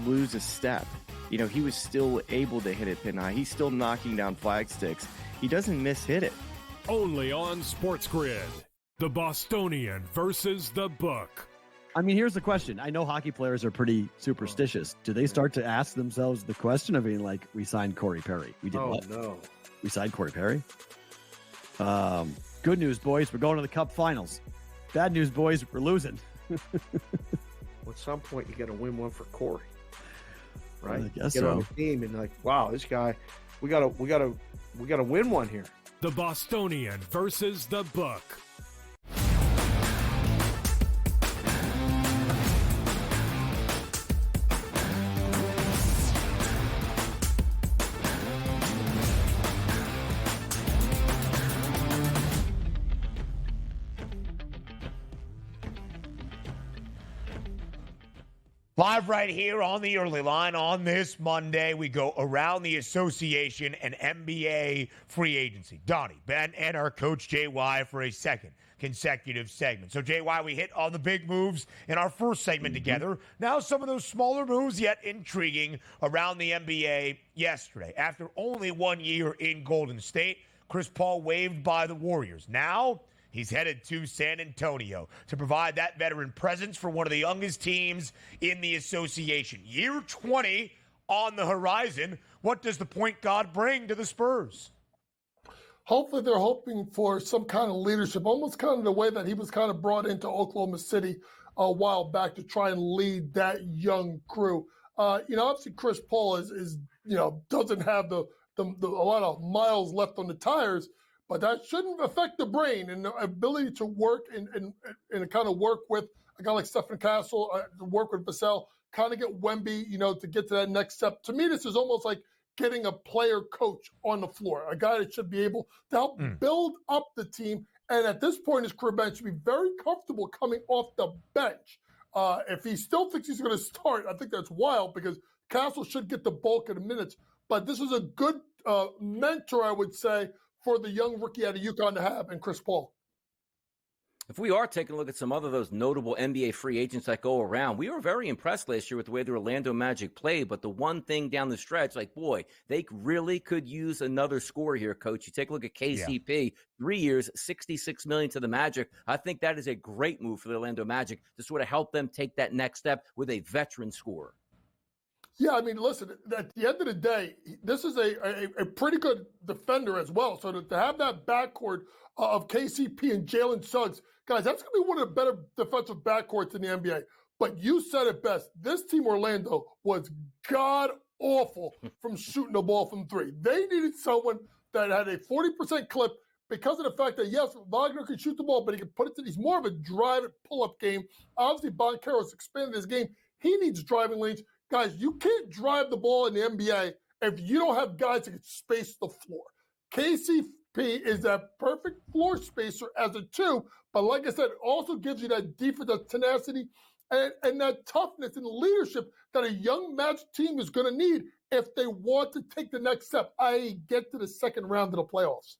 lose a step. You know, he was still able to hit it pin high. He's still knocking down flag sticks. He doesn't miss-hit it. Only on SportsGrid. The Bostonian versus the book. I mean, here's the question. I know hockey players are pretty superstitious. Do they start to ask themselves the question of being like, we signed Corey Perry? We did what? No. We signed Corey Perry? Good news, boys. We're going to the Cup Finals. Bad news, boys. We're losing. At some point, you got to win one for Corey, right? I guess Get so. on the team and like, wow, this guy, we gotta win one here. The Bostonian versus the book. Live right here on the early line on this Monday, we go around the association and NBA free agency. Donnie, Ben, and our coach JY for a second consecutive segment. So JY, we hit on the big moves in our first segment together. Now some of those smaller moves, yet intriguing, around the NBA yesterday. After only 1 year in Golden State, Chris Paul waived by the Warriors. Now he's headed to San Antonio to provide that veteran presence for one of the youngest teams in the association. Year 20 on the horizon. What does the point guard bring to the Spurs? Hopefully they're hoping for some kind of leadership, almost kind of the way that he was kind of brought into Oklahoma City a while back to try and lead that young crew. Obviously Chris Paul is doesn't have a lot of miles left on the tires, but that shouldn't affect the brain and the ability to work and kind of work with a guy like Stephen Castle, to work with Vassell, kind of get Wemby, to get to that next step. To me, this is almost like getting a player coach on the floor, a guy that should be able to help build up the team. And at this point in his career, Ben should be very comfortable coming off the bench. If he still thinks he's going to start, I think that's wild because Castle should get the bulk of the minutes. But this is a good mentor, I would say, for the young rookie out of UConn to have, and Chris Paul. If we are taking a look at some other those notable NBA free agents that go around, we were very impressed last year with the way the Orlando Magic played. But the one thing down the stretch, boy, they really could use another scorer here, Coach. You take a look at KCP, 3 years, $66 million to the Magic. I think that is a great move for the Orlando Magic to sort of help them take that next step with a veteran scorer. Yeah, I mean, listen, at the end of the day, this is a pretty good defender as well. So to have that backcourt of KCP and Jalen Suggs, guys, that's going to be one of the better defensive backcourts in the NBA. But you said it best. This team, Orlando, was god-awful from shooting the ball from three. They needed someone that had a 40% clip because of the fact that, yes, Wagner can shoot the ball, but he can put it to – he's more of a drive and pull-up game. Obviously, Banchero's expanded his game. He needs driving lanes. Guys, you can't drive the ball in the NBA if you don't have guys that can space the floor. KCP is that perfect floor spacer as a two, but like I said, it also gives you that defensive tenacity and that toughness and leadership that a young Magic team is going to need if they want to take the next step, i.e. get to the second round of the playoffs.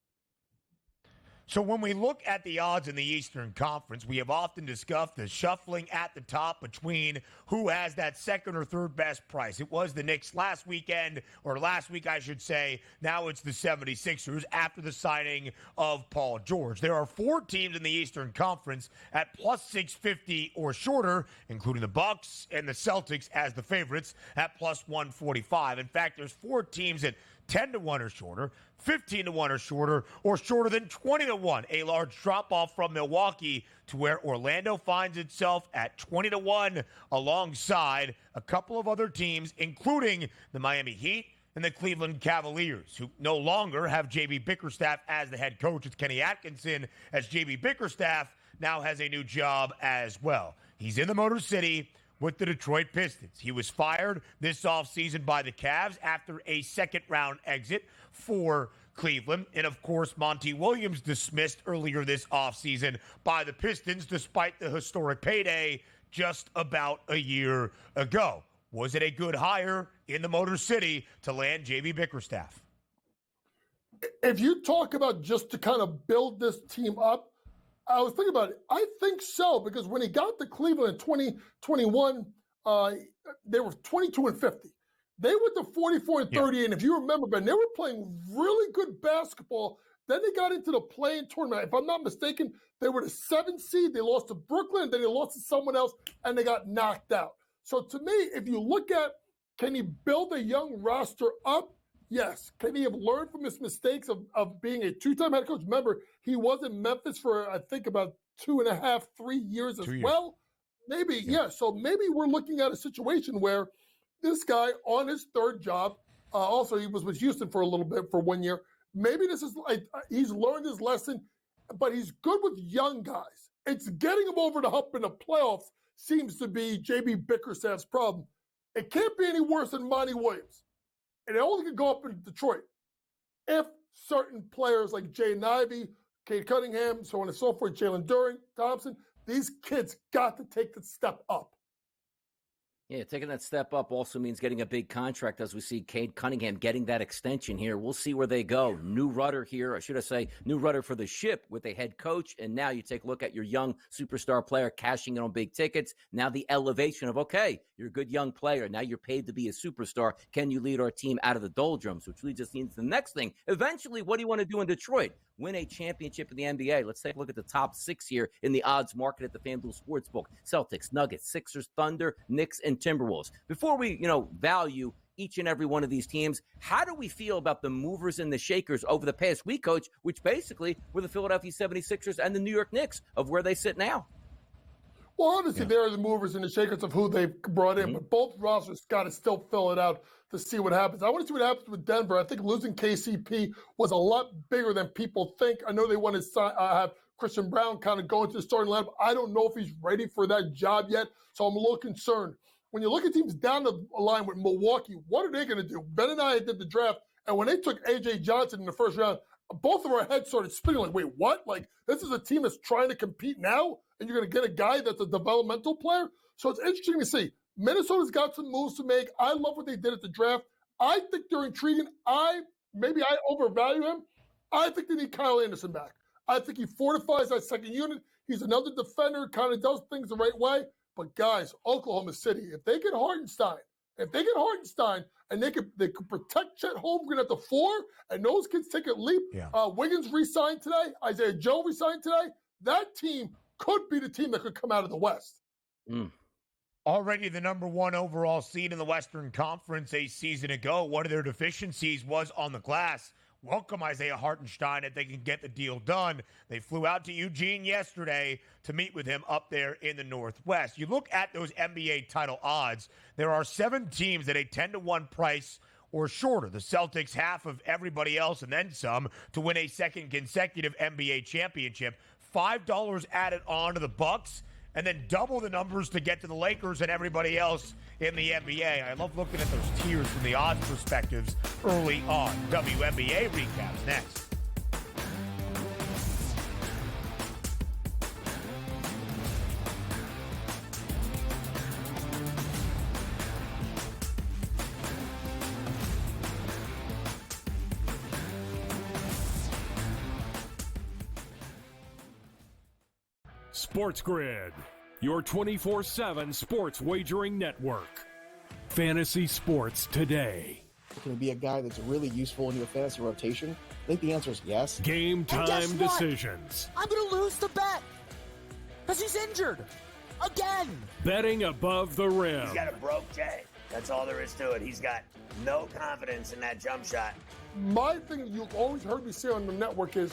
So when we look at the odds in the Eastern Conference, we have often discussed the shuffling at the top between who has that second or third best price. It was the Knicks last week, I should say. Now it's the 76ers after the signing of Paul George. There are 4 teams in the Eastern Conference at plus 650 or shorter, including the Bucks and the Celtics as the favorites at plus 145. In fact, there's 4 teams at 10-1 or shorter, 15-1 or shorter than 20-1. A large drop-off from Milwaukee to where Orlando finds itself at 20-1 alongside a couple of other teams, including the Miami Heat and the Cleveland Cavaliers, who no longer have J.B. Bickerstaff as the head coach. It's Kenny Atkinson, as J.B. Bickerstaff now has a new job as well. He's in the Motor City with the Detroit Pistons. He was fired this offseason by the Cavs after a second-round exit for Cleveland. And, of course, Monty Williams dismissed earlier this offseason by the Pistons despite the historic payday just about a year ago. Was it a good hire in the Motor City to land J.B. Bickerstaff? If you talk about just to kind of build this team up, I was thinking about it. I think so, because when he got to Cleveland in 2021, they were 22-50. They went to 44-30, and if you remember, Ben, they were playing really good basketball. Then they got into the play-in tournament. If I'm not mistaken, they were the 7th seed. They lost to Brooklyn, then they lost to someone else, and they got knocked out. So to me, if you look at, can he build a young roster up? Yes. Can he have learned from his mistakes of being a 2-time head coach? Remember, he was in Memphis for, I think, about 2.5, 3 years as well. Maybe, yeah. So maybe we're looking at a situation where this guy on his third job, also he was with Houston for a little bit, for 1 year. Maybe this is like he's learned his lesson, but he's good with young guys. It's getting him over the hump in the playoffs seems to be J.B. Bickerstaff's problem. It can't be any worse than Monty Williams. And it only could go up in Detroit if certain players like Jaden Ivey, Cade Cunningham, so on and so forth, Jalen Duren, Thompson, these kids got to take the step up. Yeah, taking that step up also means getting a big contract, as we see Cade Cunningham getting that extension here. We'll see where they go. New rudder here, or should I say new rudder for the ship with a head coach. And now you take a look at your young superstar player cashing in on big tickets. Now the elevation of, okay, you're a good young player. Now you're paid to be a superstar. Can you lead our team out of the doldrums? Which leads us into the next thing. Eventually, what do you want to do in Detroit? Win a championship in the NBA. Let's take a look at the top 6 here in the odds market at the FanDuel Sportsbook. Celtics, Nuggets, Sixers, Thunder, Knicks, and Timberwolves. Before we, value each and every one of these teams, how do we feel about the movers and the shakers over the past week, Coach, which basically were the Philadelphia 76ers and the New York Knicks of where they sit now? Well, obviously, they're the movers and the shakers of who they've brought in, but both rosters got to still fill it out to see what happens. I want to see what happens with Denver. I think losing KCP was a lot bigger than people think. I know they want to have Christian Brown kind of go into the starting lineup. I don't know if he's ready for that job yet, so I'm a little concerned. When you look at teams down the line with Milwaukee, what are they going to do? Ben and I did the draft, and when they took A.J. Johnson in the first round, both of our heads started spinning like, wait, what? Like, this is a team that's trying to compete now, and you're going to get a guy that's a developmental player? So it's interesting to see. Minnesota's got some moves to make. I love what they did at the draft. I think they're intriguing. Maybe I overvalue him. I think they need Kyle Anderson back. I think he fortifies that second unit. He's another defender, kind of does things the right way. But guys, Oklahoma City, if they get Hartenstein, and they could protect Chet Holmgren at the 4, and those kids take a leap. Wiggins re-signed today. Isaiah Joe re-signed today. That team could be the team that could come out of the West. Already the number 1 overall seed in the Western Conference a season ago. One of their deficiencies was on the glass. Welcome Isaiah Hartenstein if they can get the deal done. They flew out to Eugene yesterday to meet with him up there in the Northwest. You look at those NBA title odds, there are 7 teams at a 10-to-1 price or shorter. The Celtics, half of everybody else and then some, to win a second consecutive NBA championship. $5 added on to the Bucks, and then double the numbers to get to the Lakers and everybody else in the NBA. I love looking at those tiers from the odds perspectives early on. WNBA recaps next. SportsGrid, your 24/7 sports wagering network. Fantasy sports today. Can he be a guy that's really useful in your fantasy rotation? I think the answer is yes. Game time decisions. I'm going to lose the bet because he's injured again. Betting above the rim. He's got a broke J. That's all there is to it. He's got no confidence in that jump shot. My thing you've always heard me say on the network is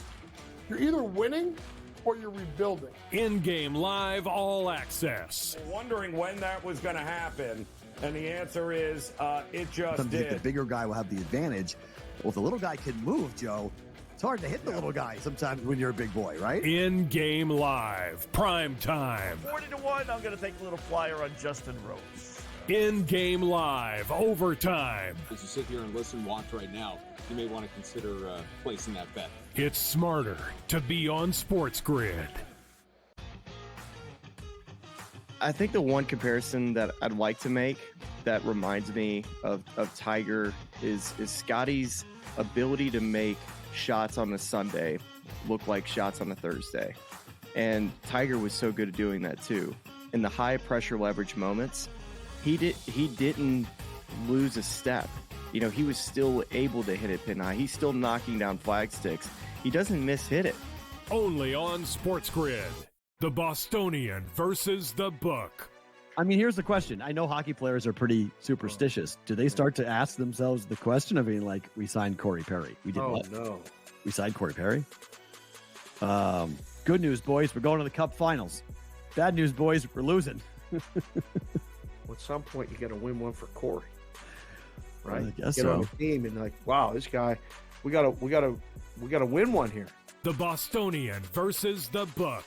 you're either winning or you're rebuilding. In-game live all access. Wondering when that was going to happen, and the answer is it just Sometimes did. the bigger guy will have the advantage. Well, if the little guy can move, Joe, it's hard to hit the little guy sometimes when you're a big boy, right? In-game live, prime time. 40-1, I'm going to take a little flyer on Justin Rose. In-game live, overtime. As you sit here and listen, watch right now, you may want to consider placing that bet. It's smarter to be on SportsGrid. I think the one comparison that I'd like to make that reminds me of Tiger is Scotty's ability to make shots on a Sunday look like shots on a Thursday. And Tiger was so good at doing that too. In the high pressure leverage moments, he didn't lose a step. You know, he was still able to hit it pin high. He's still knocking down flag sticks. He doesn't miss-hit it. Only on SportsGrid. The Bostonian versus the book. I mean, here's the question. I know hockey players are pretty superstitious. Do they start to ask themselves the question of being like, we signed Corey Perry. We did what? No. We signed Corey Perry? Good news, boys. We're going to the Cup Finals. Bad news, boys. We're losing. At some point, you got to win one for Corey, right? I guess Get on so. the team and like, wow, this guy, we gotta win one here. The Bostonian versus the book.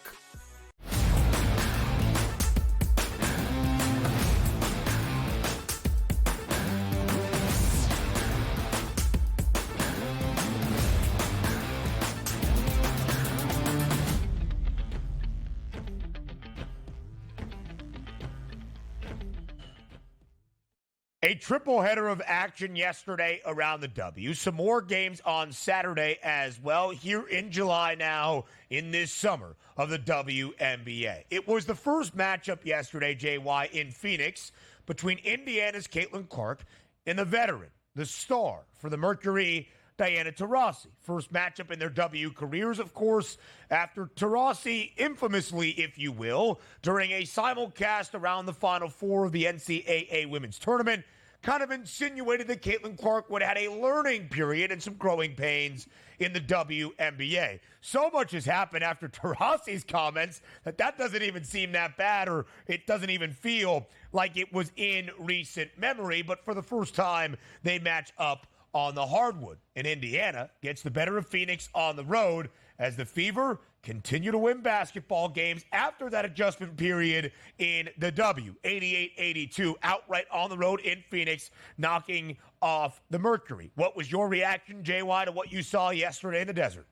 A triple header of action yesterday around the W. Some more games on Saturday as well here in July now in this summer of the WNBA. It was the first matchup yesterday, JY, in Phoenix between Indiana's Caitlin Clark and the veteran, the star for the Mercury, Diana Taurasi. First matchup in their W careers, of course, after Taurasi infamously, if you will, during a simulcast around the Final Four of the NCAA Women's Tournament, kind of insinuated that Caitlin Clark would have had a learning period and some growing pains in the WNBA. So much has happened after Taurasi's comments that doesn't even seem that bad, or it doesn't even feel like it was in recent memory. But for the first time, they match up on the hardwood. And Indiana gets the better of Phoenix on the road as the Fever continue to win basketball games after that adjustment period in the W. 88-82 outright on the road in Phoenix, knocking off the Mercury. What was your reaction, JY, to what you saw yesterday in the desert?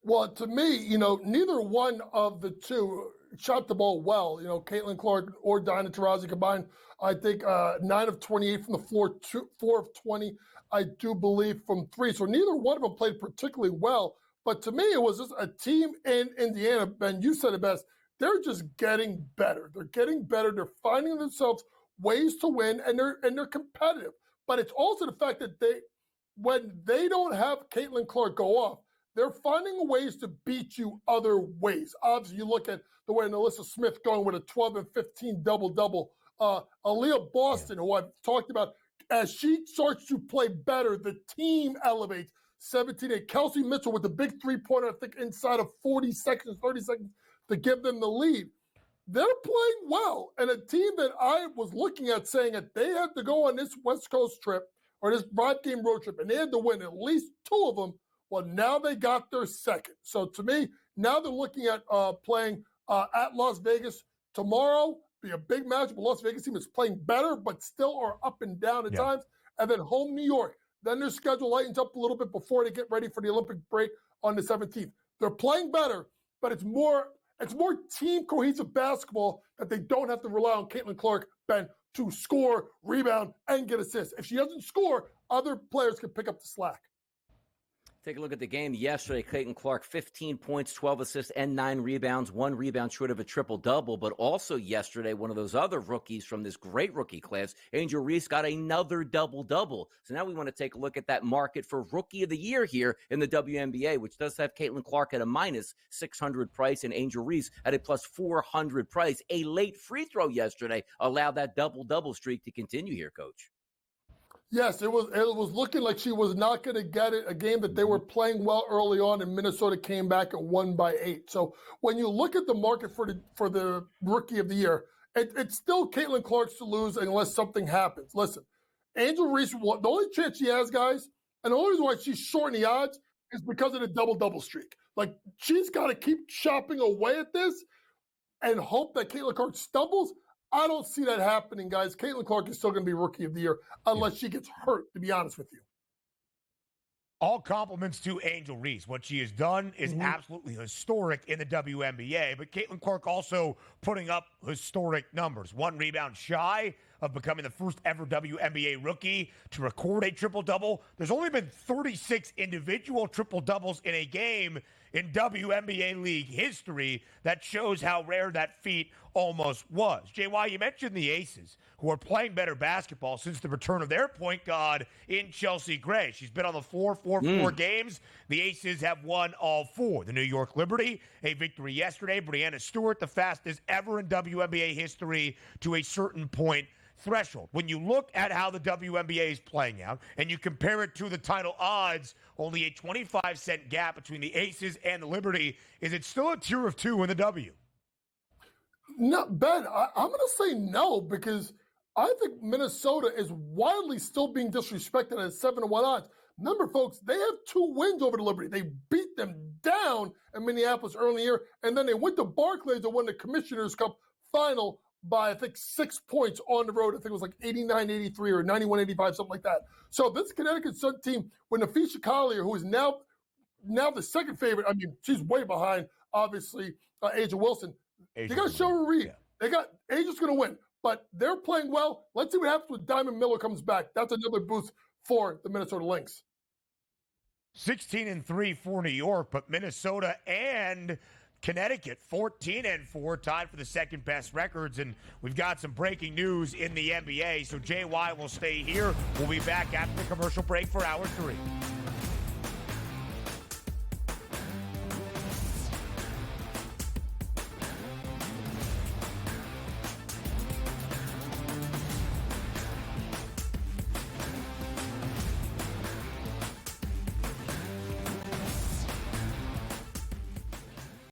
Well, to me, neither one of the two shot the ball well. Caitlin Clark or Diana Taurasi combined, I think 9 of 28 from the floor, 4 of 20, I do believe, from three. So neither one of them played particularly well. But to me, it was just a team in Indiana. Ben, you said it best. They're just getting better. They're getting better. They're finding themselves ways to win, and they're competitive. But it's also the fact that when they don't have Caitlin Clark go off, they're finding ways to beat you other ways. Obviously, you look at the way Alyssa Smith going with a 12 and 15 double-double. Aaliyah Boston, who I've talked about, as she starts to play better, the team elevates. 17-8. Kelsey Mitchell with the big three-pointer, I think, inside of 30 seconds to give them the lead. They're playing well. And a team that I was looking at saying that they had to go on this West Coast trip or this 5-game road trip, and they had to win at least 2 of them. Well, now they got their second. So to me, now they're looking at playing at Las Vegas tomorrow. Be a big match. But Las Vegas team is playing better, but still are up and down at times. And then home New York. Then their schedule lightens up a little bit before they get ready for the Olympic break on the 17th. They're playing better, but it's more team cohesive basketball that they don't have to rely on Caitlin Clark, Ben, to score, rebound, and get assists. If she doesn't score, other players can pick up the slack. Take a look at the game yesterday. Caitlin Clark, 15 points, 12 assists, and 9 rebounds. 1 rebound short of a triple-double. But also yesterday, one of those other rookies from this great rookie class, Angel Reese, got another double-double. So now we want to take a look at that market for Rookie of the Year here in the WNBA, which does have Caitlin Clark at a minus 600 price and Angel Reese at a plus 400 price. A late free throw yesterday allowed that double-double streak to continue here, Coach. Yes, it was looking like she was not going to get it, a game that they were playing well early on, and Minnesota came back and won by 8. So when you look at the market for the Rookie of the Year, it's still Caitlin Clark's to lose unless something happens. Listen, Angel Reese, the only chance she has, guys, and the only reason why she's short in the odds is because of the double-double streak. Like, she's got to keep chopping away at this and hope that Caitlin Clark stumbles. I don't see that happening, guys. Caitlin Clark is still going to be Rookie of the Year unless she gets hurt, to be honest with you. All compliments to Angel Reese. What she has done is absolutely historic in the WNBA, but Caitlin Clark also putting up historic numbers. 1 rebound shy of becoming the first ever WNBA rookie to record a triple-double. There's only been 36 individual triple-doubles in a game in WNBA league history. That shows how rare that feat almost was. JY, you mentioned the Aces, who are playing better basketball since the return of their point guard in Chelsea Gray. She's been on the floor for 4 games. The Aces have won all 4. The New York Liberty, a victory yesterday. Breanna Stewart, the fastest ever in WNBA history to a certain point threshold. When you look at how the WNBA is playing out and you compare it to the title odds, only a 25-cent gap between the Aces and the Liberty. Is it still a tier of 2 in the W? No, Ben, I'm going to say no, because I think Minnesota is widely still being disrespected at 7-1 odds. Remember, folks, they have 2 wins over the Liberty. They beat them down in Minneapolis early in the year, and then they went to Barclays and won the Commissioner's Cup final by, I think, 6 points on the road. I think it was like 89-83 or 91-85, something like that. So this Connecticut Sun team, with Nafisha Collier, who is now the second favorite, I mean, she's way behind, obviously, Asia Wilson. They got Cheryl Reed. They got Asia's going to win. but they're playing well. Let's see what happens when Diamond Miller comes back. That's another boost for the Minnesota Lynx. 16-3 for New York, but Minnesota and Connecticut 14-4, tied for the second best records. And we've got some breaking news in the NBA. So JY will stay here. We'll be back after the commercial break for hour 3.